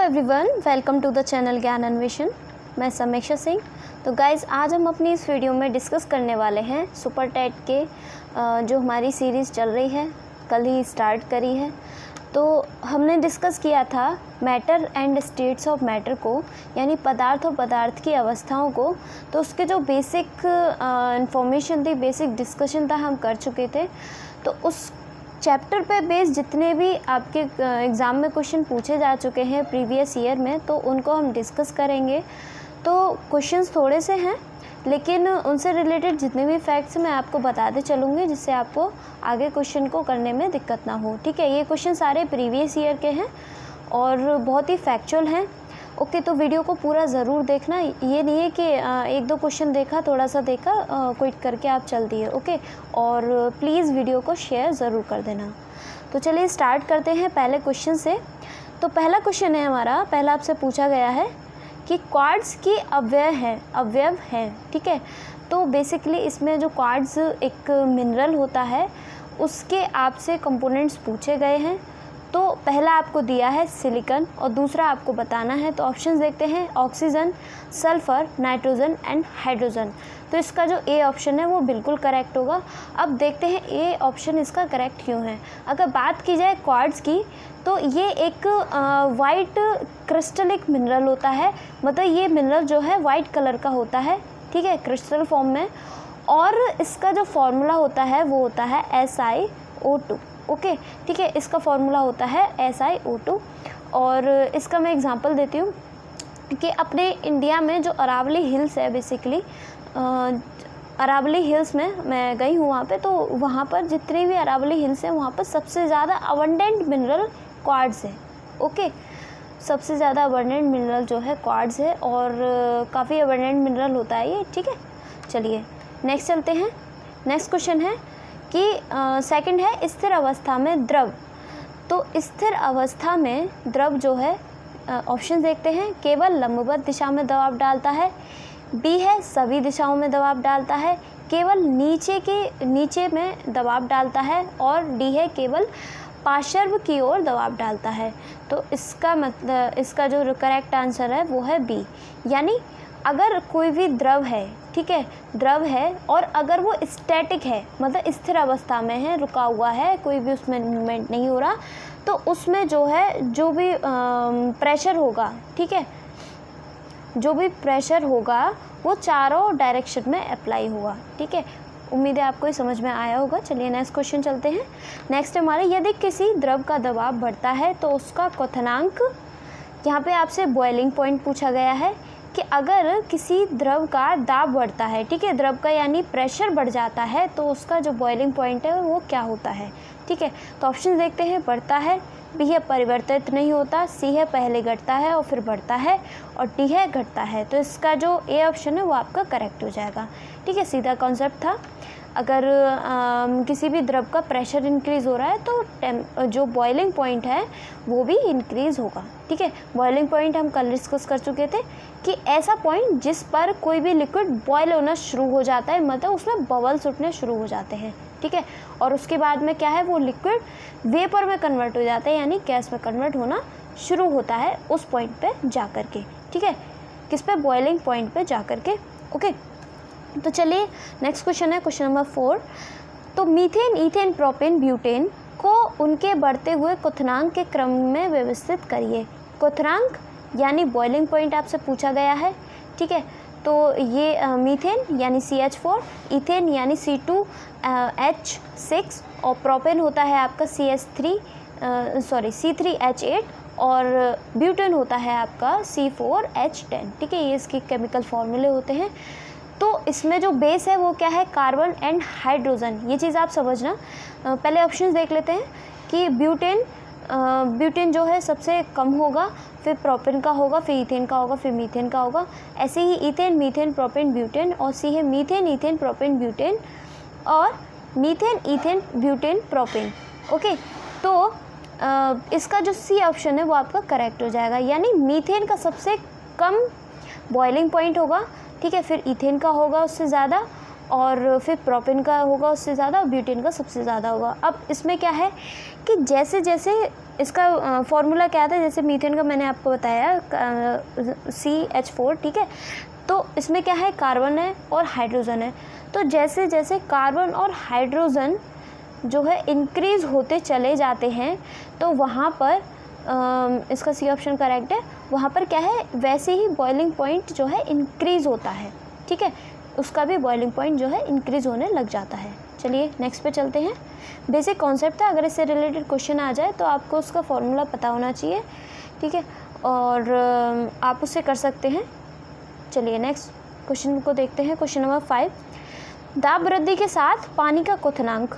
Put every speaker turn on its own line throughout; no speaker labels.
Everyone, welcome to the channel Gyan Anveshan. मैं समीक्षा सिंह। तो गाइज़, आज हम अपनी इस वीडियो में डिस्कस करने वाले हैं सुपर टेट के जो हमारी सीरीज़ चल रही है, कल ही स्टार्ट करी है। तो हमने डिस्कस किया था matter and states of matter को, यानी पदार्थ और पदार्थ की अवस्थाओं को। तो उसके जो बेसिक इंफॉर्मेशन थी, बेसिक डिस्कशन था, हम कर चुके थे। तो उस चैप्टर पे बेस्ड जितने भी आपके एग्ज़ाम में क्वेश्चन पूछे जा चुके हैं प्रीवियस ईयर में, तो उनको हम डिस्कस करेंगे। तो क्वेश्चंस थोड़े से हैं, लेकिन उनसे रिलेटेड जितने भी फैक्ट्स मैं आपको बताते चलूँगी, जिससे आपको आगे क्वेश्चन को करने में दिक्कत ना हो। ठीक है, ये क्वेश्चन सारे प्रीवियस ईयर के हैं और बहुत ही फैक्चुअल हैं। ओके, तो वीडियो को पूरा ज़रूर देखना। ये नहीं है कि एक दो क्वेश्चन देखा, थोड़ा सा देखा, क्विट करके आप चल दिए। ओके, और प्लीज़ वीडियो को शेयर ज़रूर कर देना। तो चलिए स्टार्ट करते हैं पहले क्वेश्चन से। तो पहला क्वेश्चन है हमारा, पहला आपसे पूछा गया है कि क्वार्ट्ज की अवयव है। ठीक है, तो बेसिकली इसमें जो क्वार्ट्ज एक मिनरल होता है, उसके आपसे कंपोनेंट्स पूछे गए हैं। तो पहला आपको दिया है सिलिकॉन और दूसरा आपको बताना है। तो ऑप्शंस देखते हैं, oxygen, sulphur, nitrogen and hydrogen. तो इसका जो ए ऑप्शन है वो बिल्कुल करेक्ट होगा। अब देखते हैं ए ऑप्शन इसका करेक्ट क्यों है। अगर बात की जाए क्वार्ट्ज की, तो ये एक वाइट क्रिस्टलिक मिनरल होता है। मतलब ये मिनरल जो है वाइट कलर का होता है, ठीक है, क्रिस्टल फॉर्म में। और इसका जो फॉर्मूला होता है वो होता है SiO2। ओके, ठीक है, इसका फॉर्मूला होता है SiO2। और इसका मैं एग्जांपल देती हूँ कि अपने इंडिया में जो अरावली हिल्स है, बेसिकली अरावली हिल्स में मैं गई हूँ वहाँ पे। तो वहाँ पर जितनी भी अरावली हिल्स हैं, वहाँ पर सबसे ज़्यादा अबंडेंट मिनरल क्वार्ट्ज है। ओके, सबसे ज़्यादा अबंडेंट मिनरल जो है क्वार्ट्ज है और काफ़ी अबंडेंट मिनरल होता है ये। ठीक है, चलिए नेक्स्ट चलते हैं। नेक्स्ट क्वेश्चन है कि सेकंड है स्थिर अवस्था में द्रव। तो स्थिर अवस्था में द्रव जो है, ऑप्शन देखते हैं, केवल लंबवत दिशा में दबाव डालता है, बी है सभी दिशाओं में दबाव डालता है, केवल नीचे में दबाव डालता है, और डी है केवल पार्श्व की ओर दबाव डालता है। तो इसका मतलब, इसका जो करेक्ट आंसर है वो है बी। यानी अगर कोई भी द्रव है, ठीक है, द्रव है और अगर वो स्टैटिक है, मतलब स्थिर अवस्था में है, रुका हुआ है, कोई भी उसमें मूवमेंट नहीं हो रहा, तो उसमें जो है जो भी प्रेशर होगा, ठीक है, जो भी प्रेशर होगा वो चारों डायरेक्शन में अप्लाई होगा। ठीक है, उम्मीद है आपको ये समझ में आया होगा। चलिए नेक्स्ट क्वेश्चन चलते हैं। नेक्स्ट हमारे, यदि किसी द्रव का दबाव बढ़ता है तो उसका क्वथनांक, यहाँ पे आपसे बॉइलिंग पॉइंट पूछा गया है कि अगर किसी द्रव का दाब बढ़ता है, ठीक है, द्रव का यानी प्रेशर बढ़ जाता है, तो उसका जो बॉइलिंग पॉइंट है वो क्या होता है। ठीक है, तो ऑप्शन देखते हैं, बढ़ता है, बी है परिवर्तित नहीं होता, सी है पहले घटता है और फिर बढ़ता है, और डी है घटता है। तो इसका जो ए ऑप्शन है वो आपका करेक्ट हो जाएगा। ठीक है, सीधा कॉन्सेप्ट था। अगर किसी भी द्रव का प्रेशर इंक्रीज़ हो रहा है तो जो बॉइलिंग पॉइंट है वो भी इंक्रीज़ होगा। ठीक है, बॉइलिंग पॉइंट हम कल डिस्कस कर चुके थे कि ऐसा पॉइंट जिस पर कोई भी लिक्विड बॉयल होना शुरू हो जाता है, मतलब उसमें बबल्स उठने शुरू हो जाते हैं। ठीक है, और उसके बाद में क्या है, वो लिक्विड वेपर में कन्वर्ट हो जाता है, यानी गैस में कन्वर्ट होना शुरू होता है उस पॉइंट पे जा कर के। ठीक है, किस पे, बॉइलिंग पॉइंट पे जा कर के। ओके, तो चलिए नेक्स्ट क्वेश्चन है, क्वेश्चन नंबर 4। तो मीथेन, ईथेन, प्रोपेन, ब्यूटेन को उनके बढ़ते हुए क्वथनांक के क्रम में व्यवस्थित करिए। क्वथनांक यानी बॉइलिंग पॉइंट आपसे पूछा गया है। ठीक है, तो ये मीथेन यानी CH4, ईथेन यानी C2H6, और प्रोपेन होता है आपका C3H8, और ब्यूटेन होता है आपका C4H10। ठीक है, ये इसके केमिकल फॉर्मूले होते हैं। तो इसमें जो बेस है वो क्या है, कार्बन एंड हाइड्रोजन। ये चीज़ आप समझना। पहले ऑप्शंस देख लेते हैं कि ब्यूटेन जो है सबसे कम होगा, फिर प्रोपेन का होगा, फिर ईथेन का होगा, फिर मीथेन का होगा। ऐसे ही ईथेन, मीथेन, प्रोपेन, ब्यूटेन, और सी है मीथेन, ईथेन, प्रोपेन, ब्यूटेन, और methane, ethane, butane, propane. Okay, तो इसका जो सी ऑप्शन है वो आपका करेक्ट हो जाएगा। यानी मीथेन का सबसे कम बॉइलिंग पॉइंट होगा, ठीक है, फिर ईथेन का होगा उससे ज़्यादा, और फिर प्रोपेन का होगा उससे ज़्यादा, ब्यूटेन का सबसे ज़्यादा होगा। अब इसमें क्या है कि जैसे जैसे इसका फॉर्मूला क्या था, जैसे मीथेन का मैंने आपको बताया CH4, ठीक है। तो इसमें क्या है, कार्बन है और हाइड्रोजन है। तो जैसे जैसे कार्बन और हाइड्रोजन जो है इंक्रीज़ होते चले जाते हैं तो वहाँ पर इसका सी ऑप्शन करेक्ट है, वहाँ पर क्या है, वैसे ही बॉइलिंग पॉइंट जो है इंक्रीज़ होता है, ठीक है, उसका भी बॉइलिंग पॉइंट जो है इंक्रीज़ होने लग जाता है। चलिए नेक्स्ट पे चलते हैं। बेसिक कॉन्सेप्ट है, अगर इससे रिलेटेड क्वेश्चन आ जाए तो आपको उसका फॉर्मूला पता होना चाहिए, ठीक है, और आप उससे कर सकते हैं। चलिए नेक्स्ट क्वेश्चन को देखते हैं। क्वेश्चन नंबर 5, दाब वृद्धि के साथ पानी का क्वथनांक,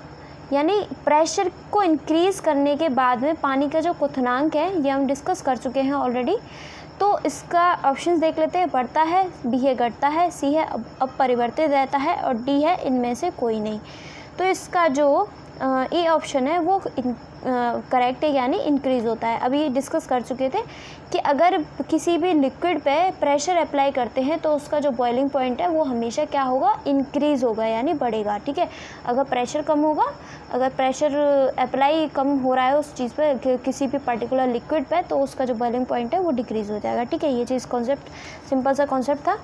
यानी प्रेशर को इंक्रीज़ करने के बाद में पानी का जो क्वथनांक है, ये हम डिस्कस कर चुके हैं ऑलरेडी। तो इसका ऑप्शंस देख लेते हैं। बढ़ता है, बी है घटता है, सी है अब परिवर्तित रहता है, और डी है इनमें से कोई नहीं। तो इसका जो ए ऑप्शन है वो करेक्ट है, यानी इंक्रीज़ होता है। अभी डिस्कस कर चुके थे कि अगर किसी भी लिक्विड पे प्रेशर अप्लाई करते हैं तो उसका जो बॉइलिंग पॉइंट है वो हमेशा क्या होगा, इंक्रीज़ होगा, यानी बढ़ेगा, ठीक है। अगर प्रेशर कम होगा, अगर प्रेशर अप्लाई कम हो रहा है उस चीज़ पे, किसी भी पर्टिकुलर लिक्विड पे, तो उसका जो बॉइलिंग पॉइंट है वो डिक्रीज़ हो जाएगा, ठीक है। ये चीज़ कॉन्सेप्ट, सिंपल सा कॉन्सेप्ट था।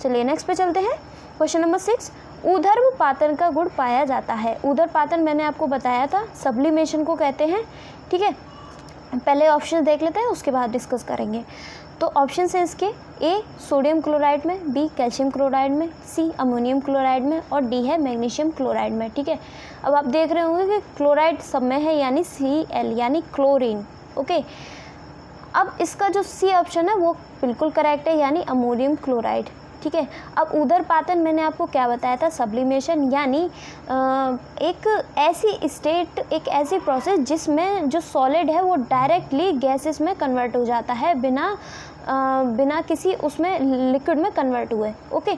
चलिए नेक्स्ट पे चलते हैं। क्वेश्चन नंबर 6, ऊर्ध्वपातन का गुण पाया जाता है। ऊर्ध्वपातन मैंने आपको बताया था, सब्लिमेशन को कहते हैं, ठीक है। पहले ऑप्शन देख लेते हैं, उसके बाद डिस्कस करेंगे। तो ऑप्शन है इसके, ए सोडियम क्लोराइड में, बी कैल्शियम क्लोराइड में, सी अमोनियम क्लोराइड में, और डी है मैग्नीशियम क्लोराइड में, ठीक है। अब आप देख रहे होंगे कि क्लोराइड सब में है, यानी Cl, यानी क्लोरीन, ओके। अब इसका जो सी ऑप्शन है वो बिल्कुल करेक्ट है, यानी अमोनियम क्लोराइड, ठीक है। अब ऊर्ध्वपातन मैंने आपको क्या बताया था, सब्लिमेशन, यानी एक ऐसी स्टेट, एक ऐसी प्रोसेस जिसमें जो सॉलिड है वो डायरेक्टली गैसेस में कन्वर्ट हो जाता है, बिना किसी उसमें लिक्विड में कन्वर्ट हुए, ओके।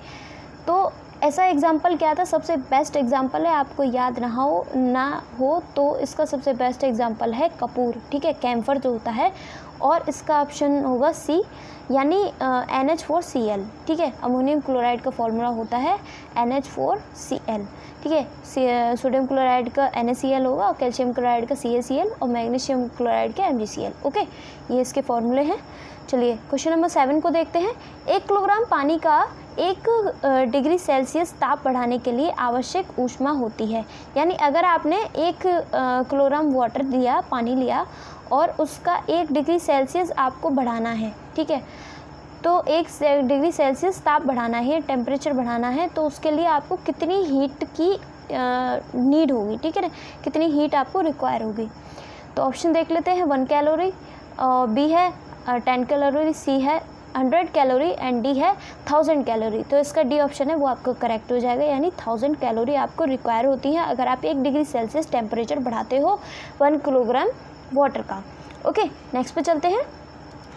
तो ऐसा एग्जाम्पल क्या था, सबसे बेस्ट एग्जाम्पल है, आपको याद ना हो तो इसका सबसे बेस्ट एग्जाम्पल है कपूर, ठीक है, कैम्फर जो होता है। और इसका ऑप्शन होगा सी, यानी NH4Cl, ठीक है। अमोनियम क्लोराइड का फॉर्मूला होता है NH4Cl, ठीक है। सोडियम क्लोराइड का NaCl होगा, और कैल्शियम क्लोराइड का CaCl, और मैग्नीशियम क्लोराइड का MgCl, ओके। ये इसके फॉर्मूले हैं। चलिए क्वेश्चन नंबर 7 को देखते हैं। 1 किलोग्राम पानी का 1 डिग्री सेल्सियस ताप बढ़ाने के लिए आवश्यक ऊष्मा होती है, यानी अगर आपने 1 किलोग्राम वाटर लिया, पानी लिया, और उसका 1 डिग्री सेल्सियस आपको बढ़ाना है, ठीक है। तो 1 डिग्री सेल्सियस ताप बढ़ाना है, टेम्परेचर बढ़ाना है, तो उसके लिए आपको कितनी हीट की नीड होगी, ठीक है ना, कितनी हीट आपको रिक्वायर होगी। तो ऑप्शन देख लेते हैं। 1 कैलोरी, बी है 10 कैलोरी, सी है 100 कैलोरी, एंड डी है 1000 कैलोरी। तो इसका डी ऑप्शन है वो आपको करेक्ट हो जाएगा, यानी 1000 कैलोरी आपको रिक्वायर होती है अगर आप 1 डिग्री सेल्सियस टेम्परेचर बढ़ाते हो 1 किलोग्राम वाटर का, ओके। नेक्स्ट पे चलते हैं।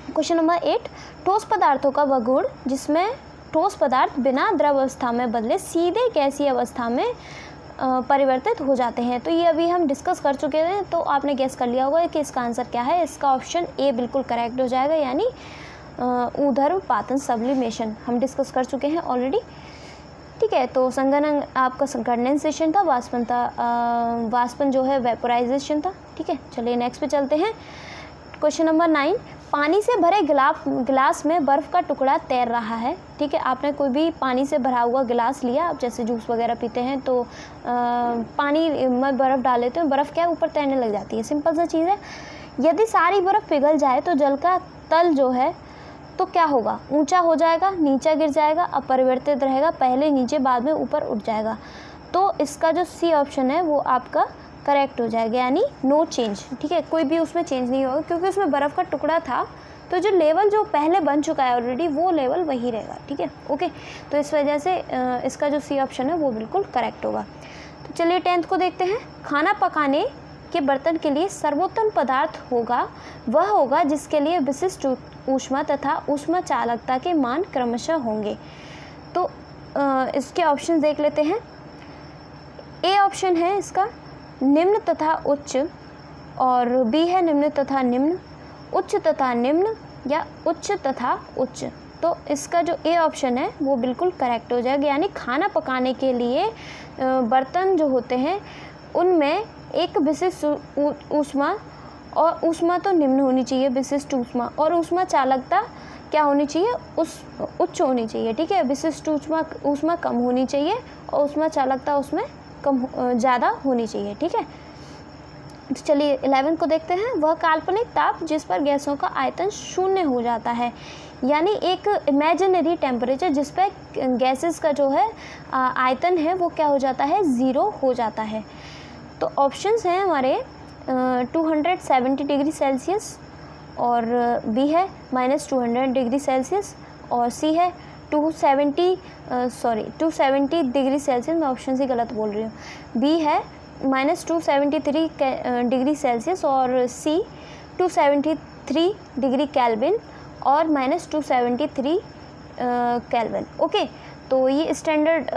क्वेश्चन नंबर 8, ठोस पदार्थों का वह गुण जिसमें ठोस पदार्थ बिना द्रव अवस्था में बदले सीधे गैसीय अवस्था में परिवर्तित हो जाते हैं। तो ये अभी हम डिस्कस कर चुके हैं, तो आपने गेस कर लिया होगा कि इसका आंसर क्या है। इसका ऑप्शन ए बिल्कुल करेक्ट हो जाएगा, यानी ऊर्ध्वपातन, सब्लिमेशन हम डिस्कस कर चुके हैं ऑलरेडी, ठीक है। तो संघनन आपका कंडेंसेशन था, वाष्पन जो है वेपोराइजेशन था, ठीक है। चलिए नेक्स्ट पे चलते हैं। क्वेश्चन नंबर 9, पानी से भरे गिलास में बर्फ़ का टुकड़ा तैर रहा है, ठीक है। आपने कोई भी पानी से भरा हुआ गिलास लिया, आप जैसे जूस वगैरह पीते हैं तो पानी में बर्फ़ डाल लेते हैं, बर्फ़ क्या ऊपर तैरने लग जाती है, सिंपल सा चीज़ है। यदि सारी बर्फ़ पिघल जाए तो जल का तल जो है तो क्या होगा, ऊंचा हो जाएगा, नीचे गिर जाएगा, अपरिवर्तित रहेगा, पहले नीचे बाद में ऊपर उठ जाएगा। तो इसका जो सी ऑप्शन है वो आपका करेक्ट हो जाएगा, यानी नो चेंज, ठीक है। कोई भी उसमें चेंज नहीं होगा, क्योंकि उसमें बर्फ़ का टुकड़ा था, तो जो लेवल जो पहले बन चुका है ऑलरेडी वो लेवल वही रहेगा, ठीक है, ओके। तो इस वजह से इसका जो सी ऑप्शन है वो बिल्कुल करेक्ट होगा। तो चलिए 10th को देखते हैं। खाना पकाने के बर्तन के लिए सर्वोत्तम पदार्थ वह होगा जिसके लिए विशिष्ट ऊष्मा तथा ऊष्मा चालकता के मान क्रमशः होंगे। तो इसके ऑप्शन देख लेते हैं। ए ऑप्शन है इसका निम्न तथा उच्च, और बी है निम्न तथा निम्न, उच्च तथा निम्न, या उच्च तथा उच्च, तो इसका जो ए ऑप्शन है वो बिल्कुल करेक्ट हो जाएगा। यानी खाना पकाने के लिए बर्तन जो होते हैं उनमें एक विशिष्ट ऊष्मा, और ऊष्मा तो निम्न होनी चाहिए विशिष्ट ऊष्मा, और ऊष्मा चालकता क्या होनी चाहिए, उच्च होनी चाहिए। ठीक है, विशिष्ट ऊष्मा कम होनी चाहिए और ऊष्मा चालकता उसमें कम ज़्यादा होनी चाहिए। ठीक है, तो चलिए 11 को देखते हैं। वह काल्पनिक ताप जिस पर गैसों का आयतन शून्य हो जाता है, यानी एक इमेजिनरी टेम्परेचर जिस पर गैसेस का जो है आयतन है वो क्या हो जाता है, 0 हो जाता है। तो ऑप्शंस हैं हमारे 270 डिग्री सेल्सियस, और बी है -200 डिग्री सेल्सियस, और सी है 270 डिग्री सेल्सियस। मैं ऑप्शन सी गलत बोल रही हूँ। बी है -273 डिग्री सेल्सियस, और सी 273 डिग्री केल्विन और -273 केल्विन। ओके, तो ये स्टैंडर्ड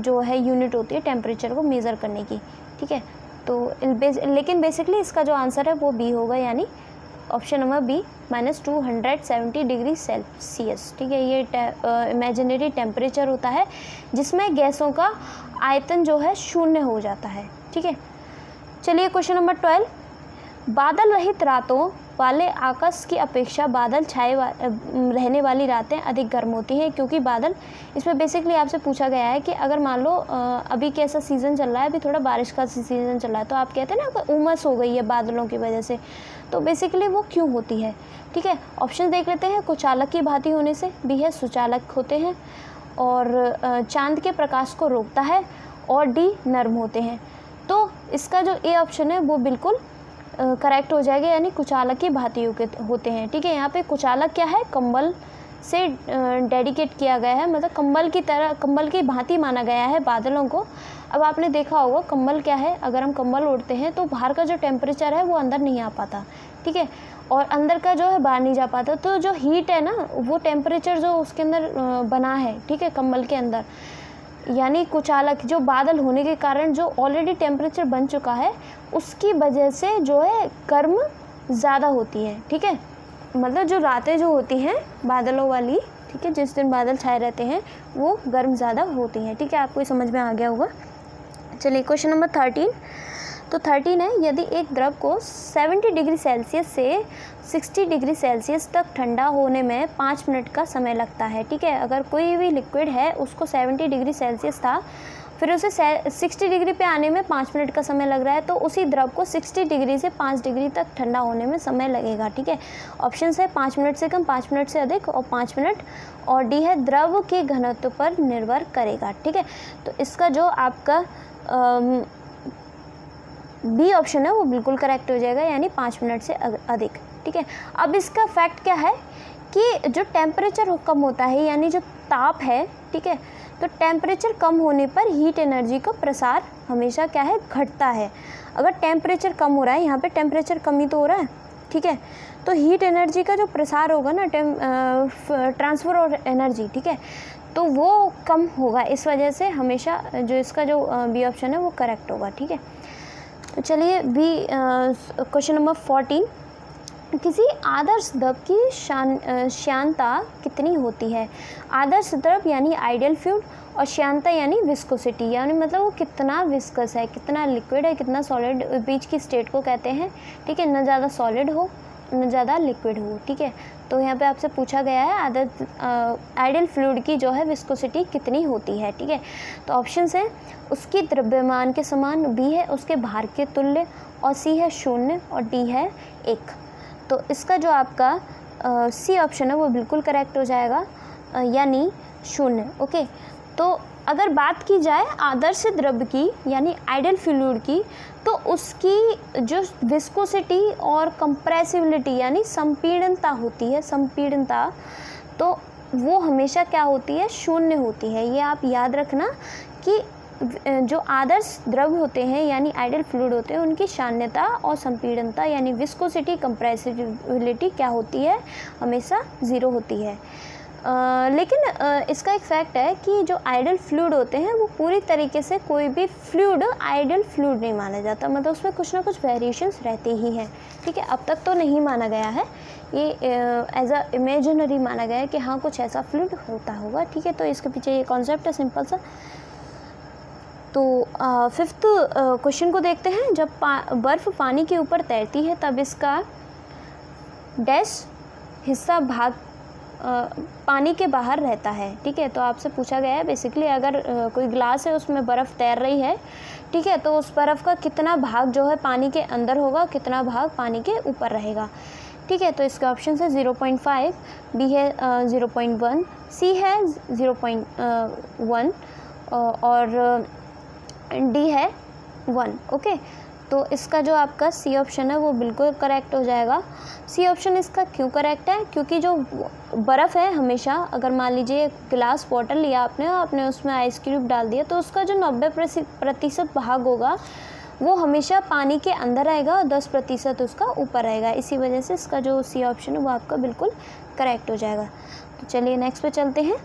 जो है यूनिट होती है टेम्परेचर को मेज़र करने की। ठीक है, तो लेकिन बेसिकली इसका जो आंसर है वो बी होगा, यानी option number B -270 degree Celsius. ठीक है, ये इमेजिनरी टेम्परेचर होता है जिसमें गैसों का आयतन जो है शून्य हो जाता है। ठीक है, चलिए क्वेश्चन नंबर 12। बादल रहित रातों वाले आकाश की अपेक्षा बादल छाए रहने वाली रातें अधिक गर्म होती हैं, क्योंकि बादल, इसमें बेसिकली आपसे पूछा गया है कि अगर मान लो अभी कैसा सीज़न चल रहा है, अभी थोड़ा बारिश का सीज़न चल रहा है, तो आप कहते हैं ना उमस हो गई है बादलों की वजह से, तो बेसिकली वो क्यों होती है। ठीक है, ऑप्शन देख लेते हैं। कुचालक की भांति होने से, बी है सुचालक होते हैं, और चांद के प्रकाश को रोकता है, और डी नर्म होते हैं। तो इसका जो ए ऑप्शन है वो बिल्कुल करेक्ट हो जाएगा, यानी कुचालक की भांति होते हैं। ठीक है, यहाँ पे कुचालक क्या है, कंबल से डेडिकेट किया गया है, मतलब कंबल की तरह, कंबल की भांति माना गया है बादलों को। अब आपने देखा होगा कंबल क्या है, अगर हम कंबल ओढ़ते हैं तो बाहर का जो टेम्परेचर है वो अंदर नहीं आ पाता। ठीक है, और अंदर का जो है बाहर नहीं जा पाता, तो जो हीट है ना, वो टेम्परेचर जो उसके अंदर बना है, ठीक है, कंबल के अंदर, यानी कुचालक जो बादल होने के कारण जो ऑलरेडी टेम्परेचर बन चुका है उसकी वजह से जो है गर्म ज़्यादा होती है। ठीक है, मतलब जो रातें जो होती हैं बादलों वाली, ठीक है, जिस दिन बादल छाए रहते हैं वो गर्म ज़्यादा होती हैं। ठीक है, आपको ये समझ में आ गया होगा। चलिए क्वेश्चन नंबर 13। तो 13 है, यदि एक द्रव को 70 डिग्री सेल्सियस से 60 डिग्री सेल्सियस तक ठंडा होने में 5 मिनट का समय लगता है। ठीक है, अगर कोई भी लिक्विड है उसको 70 डिग्री सेल्सियस था, फिर उसे 60 डिग्री पे आने में 5 मिनट का समय लग रहा है, तो उसी द्रव को 60 डिग्री से 5 डिग्री तक ठंडा होने में समय लगेगा। ठीक है, ऑप्शन है 5 मिनट से कम, 5 मिनट से अधिक और 5 मिनट, और डी है द्रव के घनत्व पर निर्भर करेगा। ठीक है, तो इसका जो आपका बी ऑप्शन है वो बिल्कुल करेक्ट हो जाएगा, यानी 5 मिनट से अधिक। ठीक है, अब इसका फैक्ट क्या है कि जो टेम्परेचर कम होता है, यानी जो ताप है, ठीक है, तो टेम्परेचर कम होने पर हीट एनर्जी का प्रसार हमेशा क्या है, घटता है। अगर टेम्परेचर कम हो रहा है, यहाँ पे टेम्परेचर कम ही तो हो रहा है, ठीक है, तो हीट एनर्जी का जो प्रसार होगा ना, ट्रांसफ़र और एनर्जी, ठीक है, तो वो कम होगा। इस वजह से हमेशा जो इसका जो बी ऑप्शन है वो करेक्ट होगा। ठीक है, तो चलिए बी क्वेश्चन नंबर 14। किसी आदर्श द्रव की श्यानता कितनी होती है। आदर्श द्रव यानी आइडियल फ्लूइड, और श्यानता यानी विस्कोसिटी, यानी मतलब वो कितना विस्कस है, कितना लिक्विड है, कितना सॉलिड, बीच की स्टेट को कहते हैं। ठीक है, न ज़्यादा सॉलिड हो न ज़्यादा लिक्विड हो। ठीक है, तो यहाँ पे आपसे पूछा गया है आइडियल फ्लूइड की जो है विस्कोसिटी कितनी होती है। ठीक है, तो ऑप्शंस हैं उसकी द्रव्यमान के समान, बी है उसके भार के तुल्य, और सी है 0 और डी है 1। तो इसका जो आपका सी ऑप्शन है वो बिल्कुल करेक्ट हो जाएगा, यानी 0। ओके, तो अगर बात की जाए आदर्श द्रव की यानी आइडियल फ्लूइड की, तो उसकी जो विस्कोसिटी और कंप्रेसिबिलिटी यानी संपीड़नता होती है, संपीड़नता, तो वो हमेशा क्या होती है, 0 होती है। ये आप याद रखना कि जो आदर्श द्रव होते हैं यानी आइडियल फ्लूइड होते हैं, उनकी साम्यता और संपीड़नता यानी विस्कोसिटी, कंप्रेसिबिलिटी क्या होती है, हमेशा 0 होती है। लेकिन इसका एक फैक्ट है कि जो आइडल फ्लूइड होते हैं वो पूरी तरीके से कोई भी फ्लूइड आइडल फ्लूइड नहीं माना जाता, मतलब उसमें कुछ ना कुछ वेरिएशंस रहते ही हैं, ठीक है। अब तक तो नहीं माना गया है, ये एज अ इमेजिनरी माना गया है कि हाँ कुछ ऐसा फ्लूइड होता होगा, ठीक है। तो इसके पीछे ये कॉन्सेप्ट है सिंपल सा। तो फिफ्थ क्वेश्चन को देखते हैं। जब बर्फ़ पानी के ऊपर तैरती है तब इसका डैश हिस्सा भाग पानी के बाहर रहता है, ठीक है। तो आपसे पूछा गया है बेसिकली, अगर कोई ग्लास है उसमें बर्फ़ तैर रही है, ठीक है, तो उस बर्फ़ का कितना भाग जो है पानी के अंदर होगा, कितना भाग पानी के ऊपर रहेगा, ठीक है। तो इसका ऑप्शन है 0.5, बी है 0.1, सी है 0.1 और डी है 1, ओके। तो इसका जो आपका सी ऑप्शन है वो बिल्कुल करेक्ट हो जाएगा। सी ऑप्शन इसका क्यों करेक्ट है, क्योंकि जो बर्फ़ है हमेशा, अगर मान लीजिए गिलास वाटर लिया आपने उसमें आइस क्यूब डाल दिया, तो उसका जो 90% भाग होगा वो हमेशा पानी के अंदर रहेगा और 10% उसका ऊपर रहेगा। इसी वजह से इसका जो सी ऑप्शन है वो आपका बिल्कुल करेक्ट हो जाएगा। तो चलिए नेक्स्ट पे चलते हैं।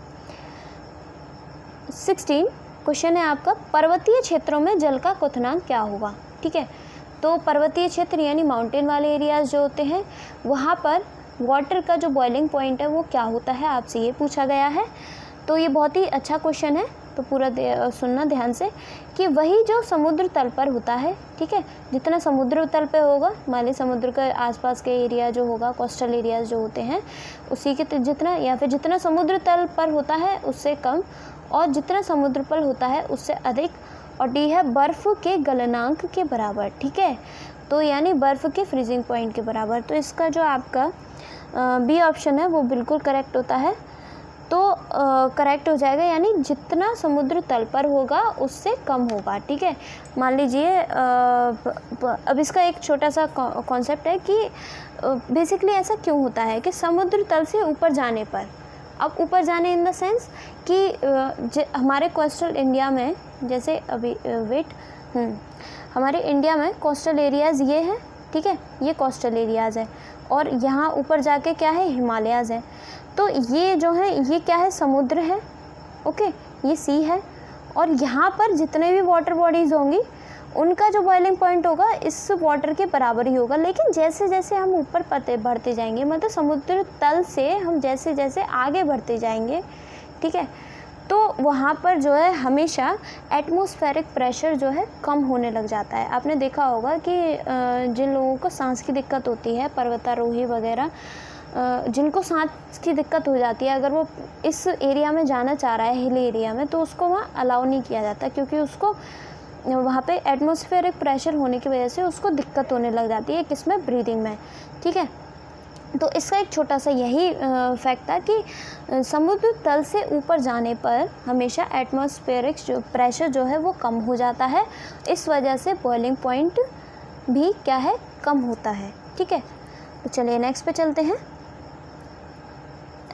16 क्वेश्चन है आपका, पर्वतीय क्षेत्रों में जल का क्वथनांक क्या होगा, ठीक है। तो पर्वतीय क्षेत्र यानी माउंटेन वाले एरियाज़ जो होते हैं वहाँ पर वाटर का जो बॉइलिंग पॉइंट है वो क्या होता है, आपसे ये पूछा गया है। तो ये बहुत ही अच्छा क्वेश्चन है, तो पूरा सुनना ध्यान से कि वही जो समुद्र तल पर होता है, ठीक है, जितना समुद्र तल पे होगा, मान ली समुद्र के आसपास के एरिया जो होगा, कोस्टल एरियाज़ जो होते हैं उसी के जितना, या फिर जितना समुद्र तल पर होता है उससे कम, और जितना समुद्र पर होता है उससे अधिक, और डी है बर्फ़ के गलनांक के बराबर, ठीक है। तो यानी बर्फ़ के फ्रीजिंग पॉइंट के बराबर। तो इसका जो आपका बी ऑप्शन है वो बिल्कुल करेक्ट होता है। तो करेक्ट हो जाएगा, यानी जितना समुद्र तल पर होगा उससे कम होगा, ठीक है। मान लीजिए अब इसका एक छोटा सा कॉन्सेप्ट है कि बेसिकली ऐसा क्यों होता है कि समुद्र तल से ऊपर जाने पर, अब ऊपर जाने इन द सेंस कि हमारे कोस्टल इंडिया में, जैसे अभी हमारे इंडिया में कोस्टल एरियाज़ ये हैं, ठीक है, ये कोस्टल एरियाज़ है, और यहाँ ऊपर जाके क्या है, हिमालयाज़ है। तो ये जो है ये क्या है, समुद्र है, ओके, ये सी है, और यहाँ पर जितने भी वाटर बॉडीज़ होंगी उनका जो बॉइलिंग पॉइंट होगा इस वाटर के बराबर ही होगा। लेकिन जैसे जैसे हम ऊपर बढ़ते जाएंगे, मतलब समुद्र तल से हम जैसे जैसे आगे बढ़ते जाएंगे, ठीक है, तो वहाँ पर जो है हमेशा एटमॉस्फेरिक प्रेशर जो है कम होने लग जाता है। आपने देखा होगा कि जिन लोगों को सांस की दिक्कत होती है, पर्वतारोही वगैरह, जिनको सांस की दिक्कत हो जाती है, अगर वो इस एरिया में जाना चाह रहा है, हिल एरिया में, तो उसको वहाँ अलाउ नहीं किया जाता, क्योंकि उसको वहाँ पे एटमॉस्फेरिक प्रेशर होने की वजह से उसको दिक्कत होने लग जाती है, किसमें, ब्रीदिंग में, ठीक है। तो इसका एक छोटा सा यही फैक्ट था कि समुद्र तल से ऊपर जाने पर हमेशा एटमॉस्फेरिक जो प्रेशर जो है वो कम हो जाता है, इस वजह से बॉइलिंग पॉइंट भी क्या है, कम होता है, ठीक है। तो चलिए नेक्स्ट पे चलते हैं।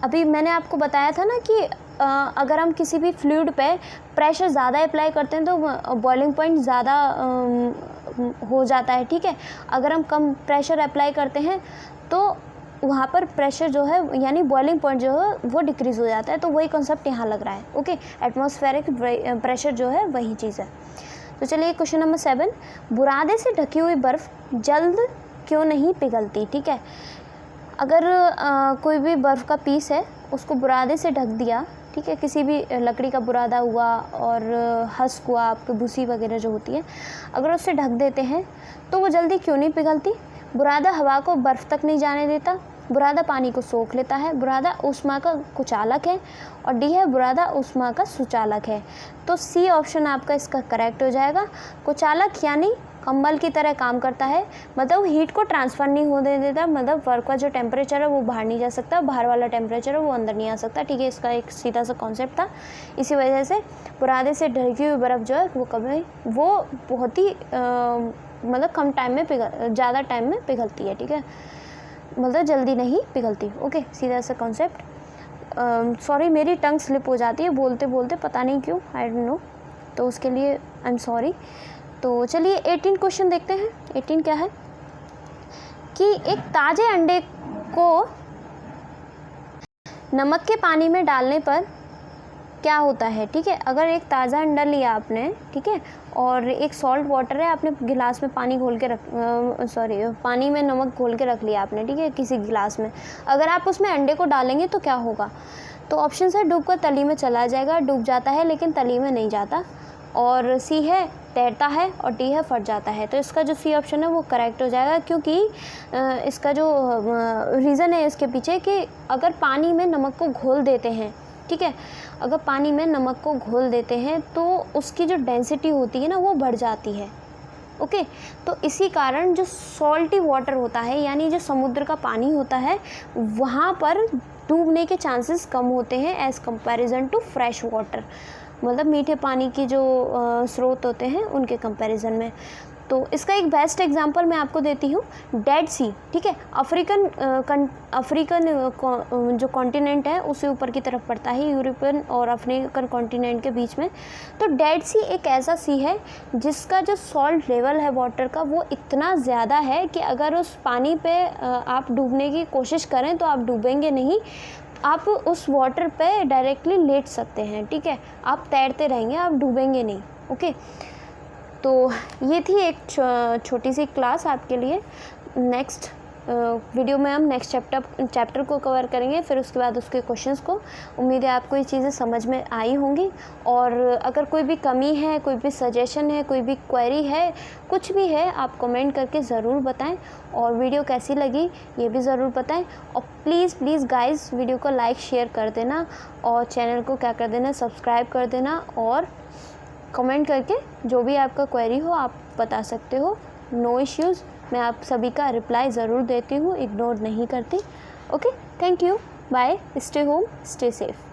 अभी मैंने आपको बताया था ना कि अगर हम किसी भी फ्लूइड पे प्रेशर ज़्यादा अप्लाई करते हैं तो बॉइलिंग पॉइंट ज़्यादा हो जाता है, ठीक है। अगर हम कम प्रेशर अप्लाई करते हैं तो वहाँ पर प्रेशर जो है यानी बॉइलिंग पॉइंट जो है वो डिक्रीज़ हो जाता है। तो वही कॉन्सेप्ट यहाँ लग रहा है, ओके। एटमॉस्फेरिक प्रेशर जो है वही चीज़ है। तो चलिए क्वेश्चन नंबर 7, बुरादे से ढकी हुई बर्फ़ जल्द क्यों नहीं पिघलती, ठीक है। अगर कोई भी बर्फ़ का पीस है उसको बुरादे से ढक दिया, ठीक है, किसी भी लकड़ी का बुरादा हुआ और हस्क हुआ, आपकी भूसी वगैरह जो होती है, अगर उससे ढक देते हैं तो वो जल्दी क्यों नहीं पिघलती। बुरादा हवा को बर्फ़ तक नहीं जाने देता, बुरादा पानी को सोख लेता है, बुरादा ऊष्मा का कुचालक है, और डी है बुरादा ऊष्मा का सुचालक है। तो सी ऑप्शन आपका इसका करेक्ट हो जाएगा। कुचालक यानी कंबल की तरह काम करता है, मतलब हीट को ट्रांसफ़र नहीं होने देता, मतलब बर्फ़ का जो टेम्परेचर है वो बाहर नहीं जा सकता, बाहर वाला टेम्परेचर है वो अंदर नहीं आ सकता, ठीक है। इसका एक सीधा सा कॉन्सेप्ट था। इसी वजह से बुरादे से ढकी हुई बर्फ़ जो है वो बहुत ही मतलब कम टाइम में ज़्यादा टाइम में पिघलती है, ठीक है, मतलब जल्दी नहीं पिघलती, ओके, सीधा सा कॉन्सेप्ट। सॉरी मेरी टंग स्लिप हो जाती है बोलते बोलते, पता नहीं क्यों, आई डोंट नो, तो उसके लिए आई एम सॉरी। तो चलिए 18 क्वेश्चन देखते हैं। 18 क्या है कि एक ताज़े अंडे को नमक के पानी में डालने पर क्या होता है, ठीक है। अगर एक ताज़ा अंडा लिया आपने, ठीक है, और एक सॉल्ट वाटर है, आपने गिलास में पानी घोल के पानी में नमक घोल के रख लिया आपने, ठीक है, किसी गिलास में। अगर आप उसमें अंडे को डालेंगे तो क्या होगा? तो ऑप्शन है डूब कर तली में चला जाएगा, डूब जाता है लेकिन तली में नहीं जाता, और सी है तैरता है, और डी है फट जाता है। तो इसका जो सी ऑप्शन है वो करेक्ट हो जाएगा, क्योंकि इसका जो रीज़न है इसके पीछे कि अगर पानी में नमक को घोल देते हैं, ठीक है, अगर पानी में नमक को घोल देते हैं तो उसकी जो डेंसिटी होती है ना वो बढ़ जाती है। ओके, तो इसी कारण जो सॉल्टी वाटर होता है, यानी जो समुद्र का पानी होता है, वहाँ पर डूबने के चांसेस कम होते हैं as comparison to fresh water, मतलब मीठे पानी की जो स्रोत होते हैं उनके कंपैरिजन में। तो इसका एक बेस्ट एग्जांपल मैं आपको देती हूँ, डेड सी, ठीक है। अफ्रीकन जो कॉन्टिनेंट है उससे ऊपर की तरफ पड़ता है, यूरोपियन और अफ्रीकन कॉन्टिनेंट के बीच में। तो डेड सी एक ऐसा सी है जिसका जो सॉल्ट लेवल है वाटर का वो इतना ज़्यादा है कि अगर उस पानी पे आप डूबने की कोशिश करें तो आप डूबेंगे नहीं, आप उस वाटर पे डायरेक्टली लेट सकते हैं, ठीक है, आप तैरते रहेंगे, आप डूबेंगे नहीं। ओके, तो ये थी एक छोटी सी क्लास आपके लिए। नेक्स्ट वीडियो में हम नेक्स्ट चैप्टर को कवर करेंगे, फिर उसके बाद उसके क्वेश्चंस को। उम्मीद है आपको ये चीज़ें समझ में आई होंगी, और अगर कोई भी कमी है, कोई भी सजेशन है, कोई भी क्वेरी है, कुछ भी है, आप कमेंट करके ज़रूर बताएं, और वीडियो कैसी लगी ये भी ज़रूर बताएं। और प्लीज़ गाइस वीडियो को लाइक शेयर कर देना, और चैनल को क्या कर देना, सब्सक्राइब कर देना, और कमेंट करके जो भी आपका क्वेरी हो आप बता सकते हो। नो इश्यूज़, मैं आप सभी का रिप्लाई ज़रूर देती हूँ, इग्नोर नहीं करती। Okay, thank you, bye, stay home, stay safe.